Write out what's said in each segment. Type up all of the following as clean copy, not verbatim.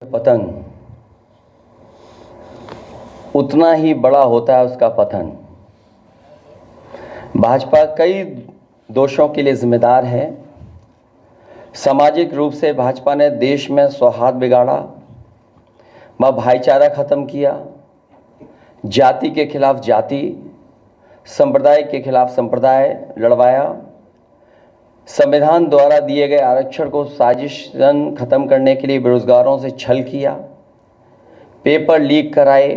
पतन उतना ही बड़ा होता है उसका पतन। भाजपा कई दोषों के लिए जिम्मेदार है। सामाजिक रूप से भाजपा ने देश में सौहार्द बिगाड़ा, भाईचारा खत्म किया, जाति के खिलाफ जाति, संप्रदाय के खिलाफ संप्रदाय लड़वाया, संविधान द्वारा दिए गए आरक्षण को साजिशन खत्म करने के लिए बेरोजगारों से छल किया, पेपर लीक कराए,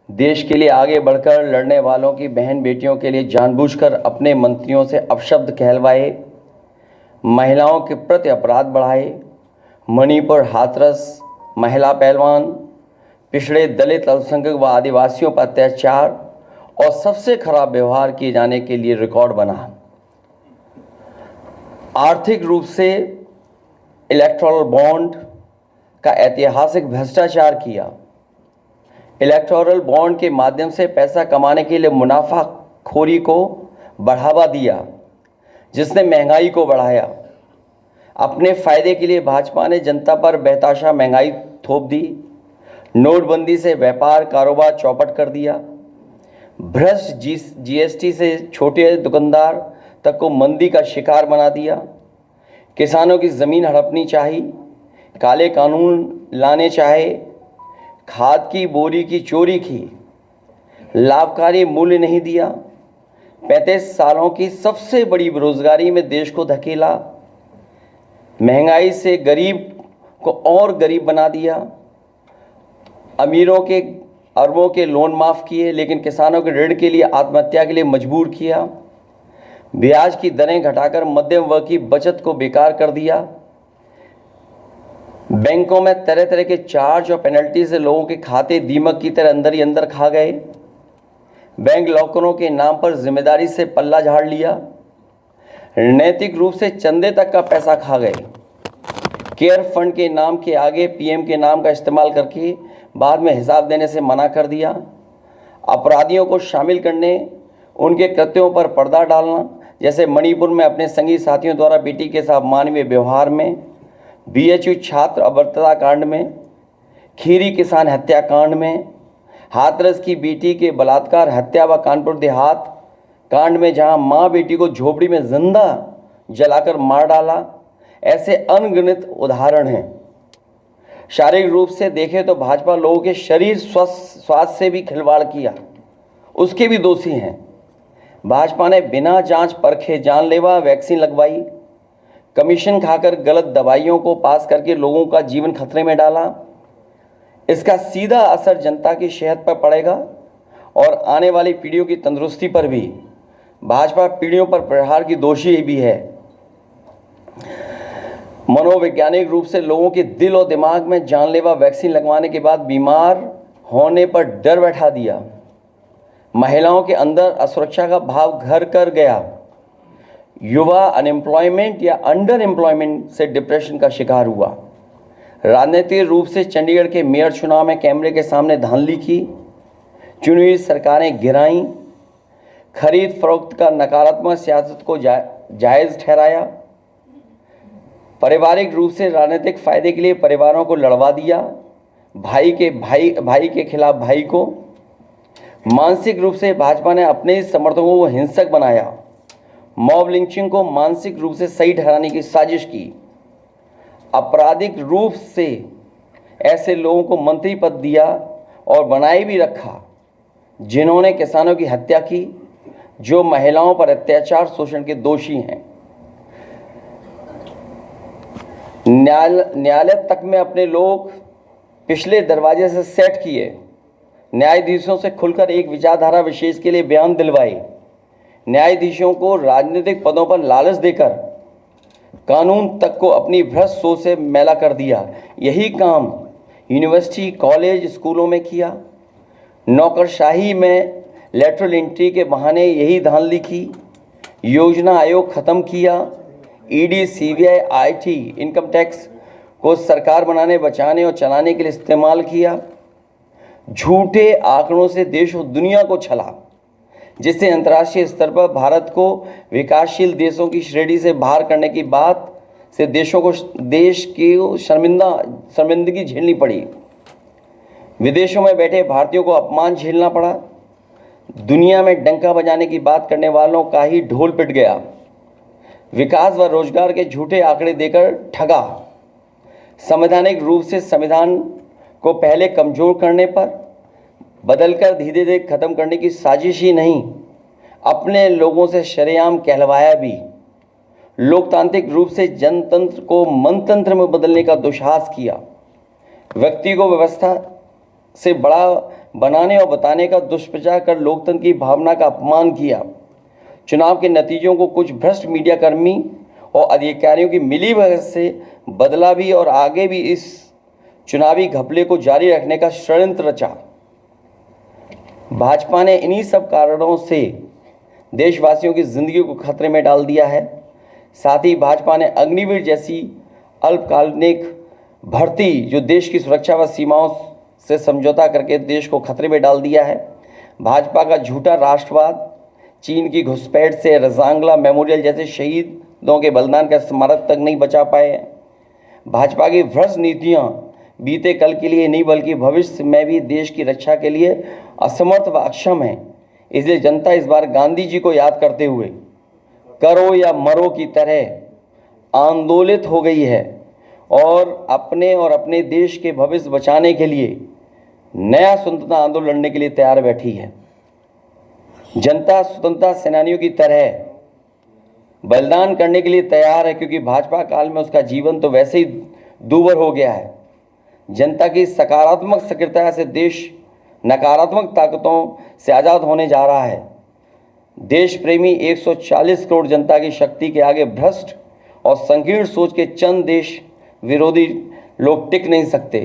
देश के लिए आगे बढ़कर लड़ने वालों की बहन बेटियों के लिए जानबूझकर अपने मंत्रियों से अपशब्द कहलवाए, महिलाओं के प्रति अपराध बढ़ाए, मणिपुर हाथरस महिला पहलवान, पिछड़े दलित अल्पसंख्यक व आदिवासियों पर अत्याचार और सबसे खराब व्यवहार किए जाने के लिए रिकॉर्ड बना। आर्थिक रूप से इलेक्टोरल बॉन्ड का ऐतिहासिक भ्रष्टाचार किया। इलेक्टोरल बॉन्ड के माध्यम से पैसा कमाने के लिए मुनाफाखोरी को बढ़ावा दिया, जिसने महंगाई को बढ़ाया। अपने फायदे के लिए भाजपा ने जनता पर बेतहाशा महंगाई थोप दी। नोटबंदी से व्यापार कारोबार चौपट कर दिया। भ्रष्ट जीएसटी से छोटे दुकानदार तक को मंदी का शिकार बना दिया। किसानों की ज़मीन हड़पनी चाहिए, काले कानून लाने चाहे, खाद की बोरी की चोरी की, लाभकारी मूल्य नहीं दिया, 35 सालों की सबसे बड़ी बेरोजगारी में देश को धकेला, महंगाई से गरीब को और गरीब बना दिया, अमीरों के अरबों के लोन माफ़ किए लेकिन किसानों के ऋण के लिए आत्महत्या के लिए मजबूर किया, ब्याज की दरें घटाकर मध्यम वर्ग की बचत को बेकार कर दिया, बैंकों में तरह तरह के चार्ज और पेनल्टी से लोगों के खाते दीमक की तरह अंदर ही अंदर खा गए, बैंक लॉकरों के नाम पर जिम्मेदारी से पल्ला झाड़ लिया, नैतिक रूप से चंदे तक का पैसा खा गए, केयर फंड के नाम के आगे पीएम के नाम का इस्तेमाल करके बाद में हिसाब देने से मना कर दिया, अपराधियों को शामिल करने, उनके कृत्यों पर पर्दा डालना, जैसे मणिपुर में अपने संगी साथियों द्वारा बेटी के साथ मानवीय व्यवहार में, बीएचयू छात्र अभद्रता कांड में, खीरी किसान हत्याकांड में, हाथरस की बेटी के बलात्कार हत्या व कानपुर देहात कांड में जहां मां बेटी को झोपड़ी में जिंदा जलाकर मार डाला, ऐसे अनगिनत उदाहरण हैं। शारीरिक रूप से देखें तो भाजपा लोगों के शरीर स्वास्थ्य से भी खिलवाड़ किया, उसके भी दोषी हैं। भाजपा ने बिना जांच परखे जानलेवा वैक्सीन लगवाई, कमीशन खाकर गलत दवाइयों को पास करके लोगों का जीवन खतरे में डाला। इसका सीधा असर जनता की सेहत पर पड़ेगा और आने वाली पीढ़ियों की तंदुरुस्ती पर भी। भाजपा पीढ़ियों पर प्रहार की दोषी भी है। मनोवैज्ञानिक रूप से लोगों के दिल और दिमाग में जानलेवा वैक्सीन लगवाने के बाद बीमार होने पर डर बैठा दिया। महिलाओं के अंदर असुरक्षा का भाव घर कर गया। युवा अनएम्प्लॉयमेंट या अंडर एम्प्लॉयमेंट से डिप्रेशन का शिकार हुआ। राजनीतिक रूप से चंडीगढ़ के मेयर चुनाव में कैमरे के सामने धांधली की, चुनी हुई सरकारें गिराईं, खरीद फरोख्त का नकारात्मक सियासत को जायज़ ठहराया, पारिवारिक रूप से राजनीतिक फायदे के लिए परिवारों को लड़वा दिया, भाई के खिलाफ भाई को। मानसिक रूप से भाजपा ने अपने ही समर्थकों को हिंसक बनाया, मॉब लिंचिंग को मानसिक रूप से सही ठहराने की साजिश की, आपराधिक रूप से ऐसे लोगों को मंत्री पद दिया और बनाए भी रखा जिन्होंने किसानों की हत्या की, जो महिलाओं पर अत्याचार शोषण के दोषी हैं। न्यायालय तक में अपने लोग पिछले दरवाजे से सेट किए, न्यायाधीशों से खुलकर एक विचारधारा विशेष के लिए बयान दिलवाए, न्यायाधीशों को राजनीतिक पदों पर लालच देकर कानून तक को अपनी भ्रष्ट सोच से मैला कर दिया। यही काम यूनिवर्सिटी, कॉलेज, स्कूलों में किया। नौकरशाही में लेटरल एंट्री के बहाने यही धांधली की। योजना आयोग खत्म किया। ED, CBI, IT, income tax को सरकार बनाने, बचाने और चलाने के लिए इस्तेमाल किया। झूठे आंकड़ों से देश और दुनिया को छला, जिससे अंतर्राष्ट्रीय स्तर पर भारत को विकासशील देशों की श्रेणी से बाहर करने की बात से देश की शर्मिंदगी झेलनी पड़ी। विदेशों में बैठे भारतीयों को अपमान झेलना पड़ा। दुनिया में डंका बजाने की बात करने वालों का ही ढोल पिट गया। विकास व रोजगार के झूठे आंकड़े देकर ठगा। संवैधानिक रूप से संविधान को पहले कमजोर करने पर बदलकर धीरे धीरे खत्म करने की साजिश ही नहीं, अपने लोगों से शरेआम कहलवाया भी। लोकतांत्रिक रूप से जनतंत्र को मनतंत्र में बदलने का दुस्साहस किया। व्यक्ति को व्यवस्था से बड़ा बनाने और बताने का दुष्प्रचार कर लोकतंत्र की भावना का अपमान किया। चुनाव के नतीजों को कुछ भ्रष्ट मीडियाकर्मी और अधिकारियों की मिलीभगत से बदला भी और आगे भी इस चुनावी घपले को जारी रखने का षड्यंत्र रचा। भाजपा ने इन्हीं सब कारणों से देशवासियों की जिंदगी को खतरे में डाल दिया है। साथ ही भाजपा ने अग्निवीर जैसी अल्पकालिक भर्ती जो देश की सुरक्षा व सीमाओं से समझौता करके देश को खतरे में डाल दिया है। भाजपा का झूठा राष्ट्रवाद चीन की घुसपैठ से रजांगला मेमोरियल जैसे शहीदों के बलिदान का स्मारक तक नहीं बचा पाए हैं। भाजपा की भ्रष्ट नीतियां बीते कल के लिए नहीं बल्कि भविष्य में भी देश की रक्षा के लिए असमर्थ व अक्षम है। इसलिए जनता इस बार गांधी जी को याद करते हुए करो या मरो की तरह आंदोलित हो गई है और अपने देश के भविष्य बचाने के लिए नया स्वतंत्रता आंदोलन लड़ने के लिए तैयार बैठी है। जनता स्वतंत्रता सेनानियों की तरह बलिदान करने के लिए तैयार है, क्योंकि भाजपा काल में उसका जीवन तो वैसे ही दूभर हो गया है। जनता की सकारात्मक सक्रियता से देश नकारात्मक ताकतों से आज़ाद होने जा रहा है। देश प्रेमी 140 करोड़ जनता की शक्ति के आगे भ्रष्ट और संकीर्ण सोच के चंद देश विरोधी लोग टिक नहीं सकते।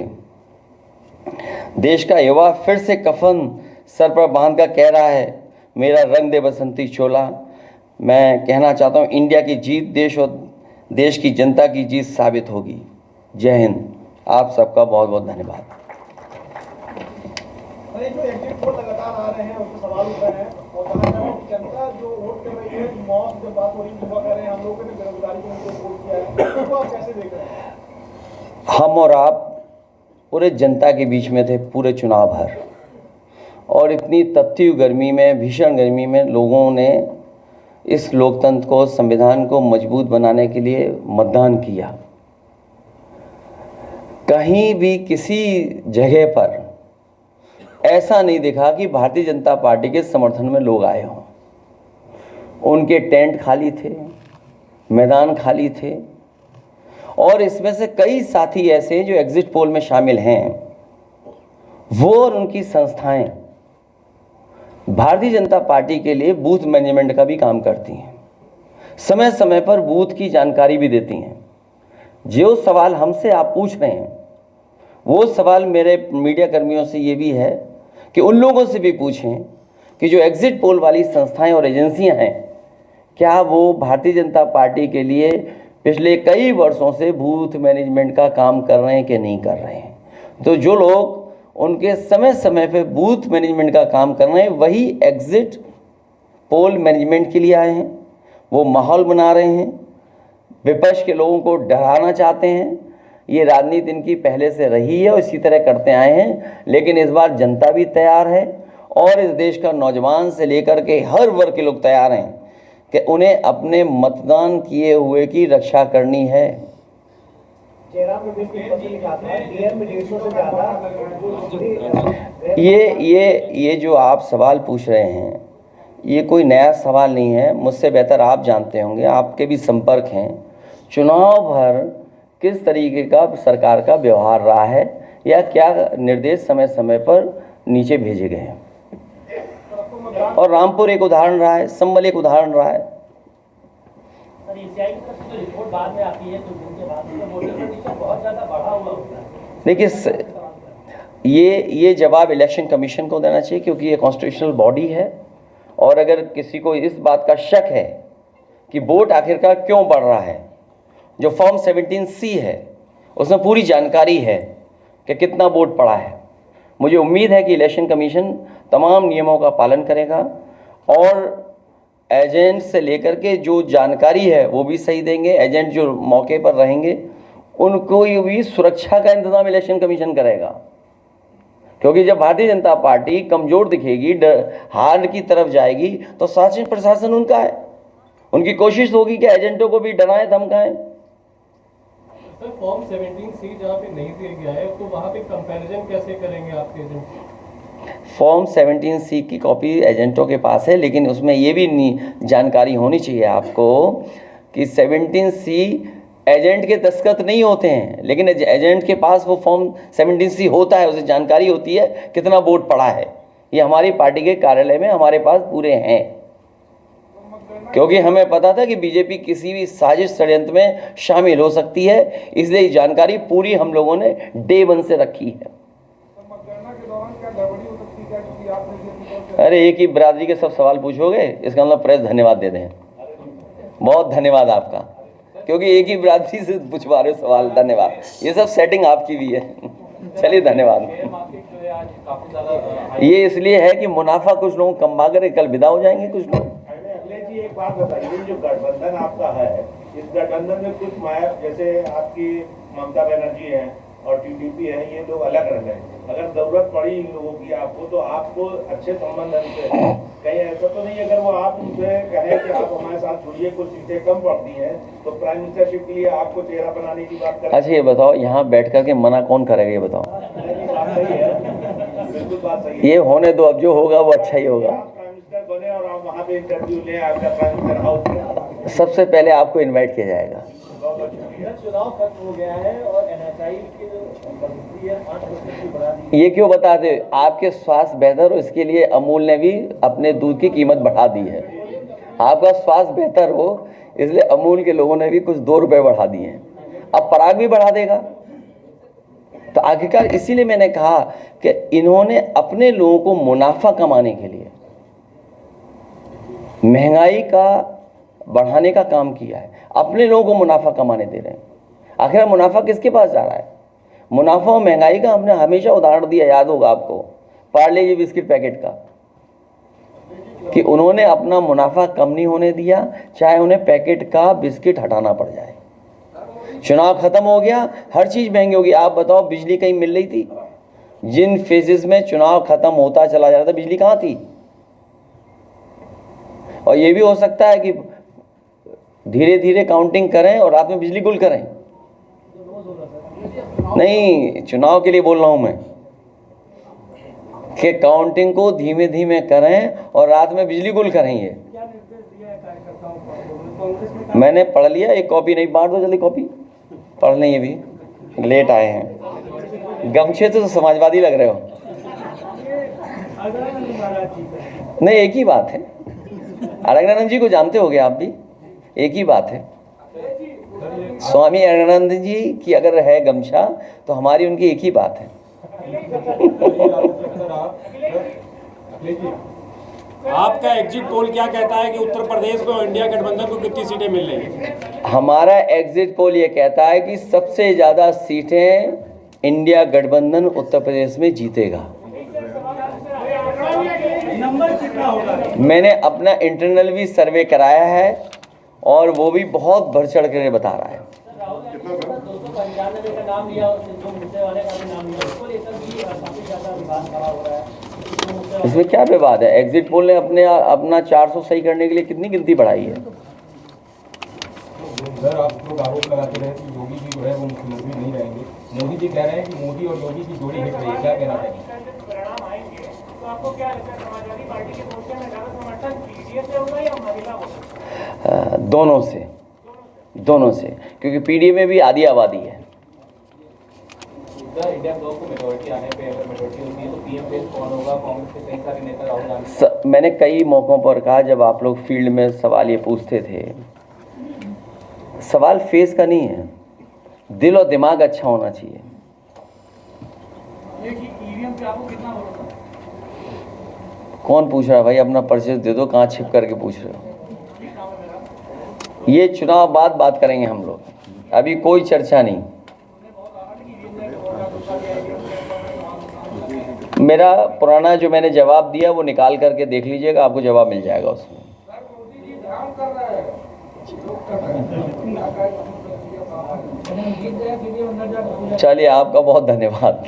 देश का युवा फिर से कफन सर पर बांध कर कह रहा है, मेरा रंग दे बसंती चोला। मैं कहना चाहता हूँ, इंडिया की जीत देश और देश की जनता की जीत साबित होगी। जय हिंद। आप सबका बहुत बहुत धन्यवाद। जो एग्जिट पोल लगातार आ रहे हैं उस पर सवाल उठ रहे हैं और कहा जा रहा है कि जनता जो वोट कर रही है, मौत जब बात हो रही युवा कर रहे हैं, हम लोगों ने बेरोजगारी को उनको वोट किया है, तो आप कैसे देख रहे हैं? हम और आप पूरे जनता के बीच में थे पूरे चुनाव भर, और इतनी तपती हुई गर्मी में, भीषण गर्मी में लोगों ने इस लोकतंत्र को, संविधान को मजबूत बनाने के लिए मतदान किया। कहीं भी किसी जगह पर ऐसा नहीं दिखा कि भारतीय जनता पार्टी के समर्थन में लोग आए हों। उनके टेंट खाली थे, मैदान खाली थे, और इसमें से कई साथी ऐसे जो एग्जिट पोल में शामिल हैं, वो और उनकी संस्थाएं भारतीय जनता पार्टी के लिए बूथ मैनेजमेंट का भी काम करती हैं। समय समय पर बूथ की जानकारी भी देती हैं। जो सवाल हमसे आप पूछ रहे हैं, वो सवाल मेरे मीडिया कर्मियों से ये भी है कि उन लोगों से भी पूछें कि जो एग्जिट पोल वाली संस्थाएं और एजेंसियां हैं, क्या वो भारतीय जनता पार्टी के लिए पिछले कई वर्षों से बूथ मैनेजमेंट का काम कर रहे हैं कि नहीं कर रहे हैं। तो जो लोग उनके समय समय पे बूथ मैनेजमेंट का काम कर रहे हैं, वही एग्जिट पोल मैनेजमेंट के लिए आए हैं। वो माहौल बना रहे हैं, विपक्ष के लोगों को डराना चाहते हैं। ये राजनीति इनकी पहले से रही है और इसी तरह करते आए हैं, लेकिन इस बार जनता भी तैयार है और इस देश का नौजवान से लेकर के हर वर्ग के लोग तैयार हैं कि उन्हें अपने मतदान किए हुए की रक्षा करनी है। ये जो आप सवाल पूछ रहे हैं, ये कोई नया सवाल नहीं है। मुझसे बेहतर आप जानते होंगे, आपके भी संपर्क हैं। चुनाव भर किस तरीके का सरकार का व्यवहार रहा है या क्या निर्देश समय समय पर नीचे भेजे गए हैं, और रामपुर एक उदाहरण रहा है, संबल एक उदाहरण रहा है। देखिए, ये जवाब इलेक्शन कमीशन को देना चाहिए, क्योंकि ये कॉन्स्टिट्यूशनल बॉडी है, और अगर किसी को इस बात का शक है कि वोट आखिरकार क्यों बढ़ रहा है, जो फॉर्म 17C है उसमें पूरी जानकारी है कि कितना वोट पड़ा है। मुझे उम्मीद है कि इलेक्शन कमीशन तमाम नियमों का पालन करेगा और एजेंट से लेकर के जो जानकारी है वो भी सही देंगे। एजेंट जो मौके पर रहेंगे उनको भी सुरक्षा का इंतजाम इलेक्शन कमीशन करेगा, क्योंकि जब भारतीय जनता पार्टी कमज़ोर दिखेगी, हार की तरफ जाएगी, तो शासन प्रशासन उनका है। उनकी कोशिश होगी कि एजेंटों को भी डराएं धमकाएं। सर फॉर्म 17C जहाँ पे नहीं दिया गया है तो वहाँ पे कंपैरिजन कैसे करेंगे आपके एजेंट? फॉर्म 17C की कॉपी एजेंटों के पास है, लेकिन उसमें ये भी जानकारी होनी चाहिए आपको कि 17C एजेंट के दस्तखत नहीं होते हैं, लेकिन एजेंट के पास वो फॉर्म 17C होता है, उसे जानकारी होती है कितना वोट पड़ा है। ये हमारी पार्टी के कार्यालय में हमारे पास पूरे हैं, क्योंकि हमें पता था कि बीजेपी किसी भी साजिश षड्यंत्र में शामिल हो सकती है, इसलिए जानकारी पूरी हम लोगों ने डे 1 से रखी है। अरे एक ही बिरादरी के सब सवाल पूछोगे, इसका मतलब प्रेस धन्यवाद दे दें। बहुत धन्यवाद आपका, क्योंकि एक ही बिरादरी से पूछवा रहे हो सवाल। धन्यवाद, ये सब सेटिंग आपकी भी है। चलिए धन्यवाद। ये इसलिए है कि मुनाफा कुछ लोग कमा कर कल विदा हो जाएंगे कुछ लोग। अखिलेश जी एक बात बताइए, जो गठबंधन आपका है, इस गठबंधन में कुछ माया, जैसे आपकी ममता बनर्जी है और टीडीपी है, ये लोग अलग रह गए। अगर जरूरत पड़ी इन लोगों की आपको, तो आपको अच्छे संबंध से कहीं ऐसा तो नहीं, अगर वो आप उनसे कहें कि आप हमारे साथ जुड़िए, कुछ सीटें कम पड़ती हैं तो प्राइम मिनिस्टरशिप के लिए आपको चेहरा बनाने की बात करें। अच्छा ये बताओ, यहाँ बैठ कर के मना कौन करेगा, ये बताओ। बात सही है, बिल्कुल बात सही है। ये होने दो, अब जो होगा वो अच्छा ही होगा। आप प्राइम मिनिस्टर बने और आप वहाँ पे इंटरव्यू लें आपका प्राइम मिनिस्टर हाउस में, सबसे पहले आपको इनवाइट किया जाएगा। चुनाव खत्म हो गया है और NHI की जो बढ़ोतरी है 5% की बढ़ा दी। ये क्यों बता दे, आपके स्वास्थ्य बेहतर हो इसके लिए अमूल ने भी अपने दूध की कीमत बढ़ा दी है। आपका स्वास्थ्य बेहतर हो इसलिए अमूल के लोगों ने भी कुछ 2 रुपए बढ़ा दिए हैं, अब पराग भी बढ़ा देगा। तो आखिरकार इसीलिए मैंने कहा कि इन्होंने अपने लोगों को मुनाफा कमाने के लिए महंगाई का बढ़ाने का काम किया है, अपने लोगों को मुनाफा कमाने दे रहे हैं। आखिर मुनाफा किसके पास जा रहा है? मुनाफा और महंगाई का हमने हमेशा उदाहरण दिया, याद होगा आपको, पार्ले जी बिस्किट पैकेट का, कि उन्होंने अपना मुनाफा कम नहीं होने दिया, चाहे उन्हें पैकेट का बिस्किट हटाना पड़ जाए। चुनाव खत्म हो गया, हर चीज महंगी होगी। आप बताओ, बिजली कहीं मिल रही थी? जिन फेजेस में चुनाव खत्म होता चला जा रहा था, बिजली कहाँ थी? और ये भी हो सकता है कि धीरे धीरे काउंटिंग करें और रात में बिजली गुल करें। नहीं, चुनाव के लिए बोल रहा हूं मैं कि काउंटिंग को धीमे धीमे करें और रात में बिजली गुल करें। ये मैंने पढ़ लिया, एक कॉपी नहीं, बांट दो जल्दी कॉपी, पढ़ लें। ये भी लेट आए हैं, गमछे तो समाजवादी लग रहे हो। नहीं, एक ही बात है, अलगनानंद जी को जानते होगे आप भी, एक ही बात है। स्वामी अलगनानंद जी की अगर है गमछा तो हमारी उनकी एक ही बात है। आपका एग्जिट पोल क्या कहता है कि उत्तर प्रदेश में और इंडिया गठबंधन को कितनी सीटें मिल रही है? हमारा एग्जिट पोल ये कहता है कि सबसे ज़्यादा सीटें इंडिया गठबंधन उत्तर प्रदेश में जीतेगा। नंबर कितना होगा? मैंने अपना इंटरनल भी सर्वे कराया है और वो भी बहुत बढ़ चढ़ कर बता रहा है। 295 का नाम लिया, जो मुझसे वाले का भी नाम लिया, उसको लेकर भी काफी ज्यादा विवाद खड़ा हो रहा है। इसमें क्या विवाद है? एग्जिट पोल ने अपना 400 सही करने के लिए कितनी गिनती बढ़ाई है। सर आप लोग आरोप लगाते रहे कि योगी जी जो है वो मुख्यमंत्री नहीं रहेंगे। मोदी जी कह रहे हैं कि मोदी और योगी की जोड़ी हिट रही है, क्या कहना चाहिए? परिणाम आएंगे तो आपको क्या लगता है, समाजवादी पार्टी के मोर्चे में ज्यादा समर्थन पीडीए से होगा या महिला होगा? दोनों से, क्योंकि पीडीए में भी आधी आबादी है। इंडिया ब्लॉक को मेजॉरिटी आने पे अगर मेजॉरिटी होती है तो पीएम फेस कौन होगा? कांग्रेस के कई सारे नेता राहुल गांधी। मैंने कई मौक़ों पर कहा, जब आप लोग फील्ड में सवाल ये पूछते थे, सवाल फेस का नहीं है, दिल और दिमाग अच्छा होना चाहिए। ईवीएम पे आपको कितना भरोसा? कौन पूछ रहा है भाई? अपना परचेज दे दो, कहाँ छिप करके पूछ रहे हो? ये चुनाव बाद बात करेंगे हम लोग, अभी कोई चर्चा नहीं। मेरा पुराना जो मैंने जवाब दिया वो निकाल करके देख लीजिएगा, आपको जवाब मिल जाएगा उसमें। काम कर रहे हैं, लोग कर रहे हैं। चलिए, आपका बहुत धन्यवाद।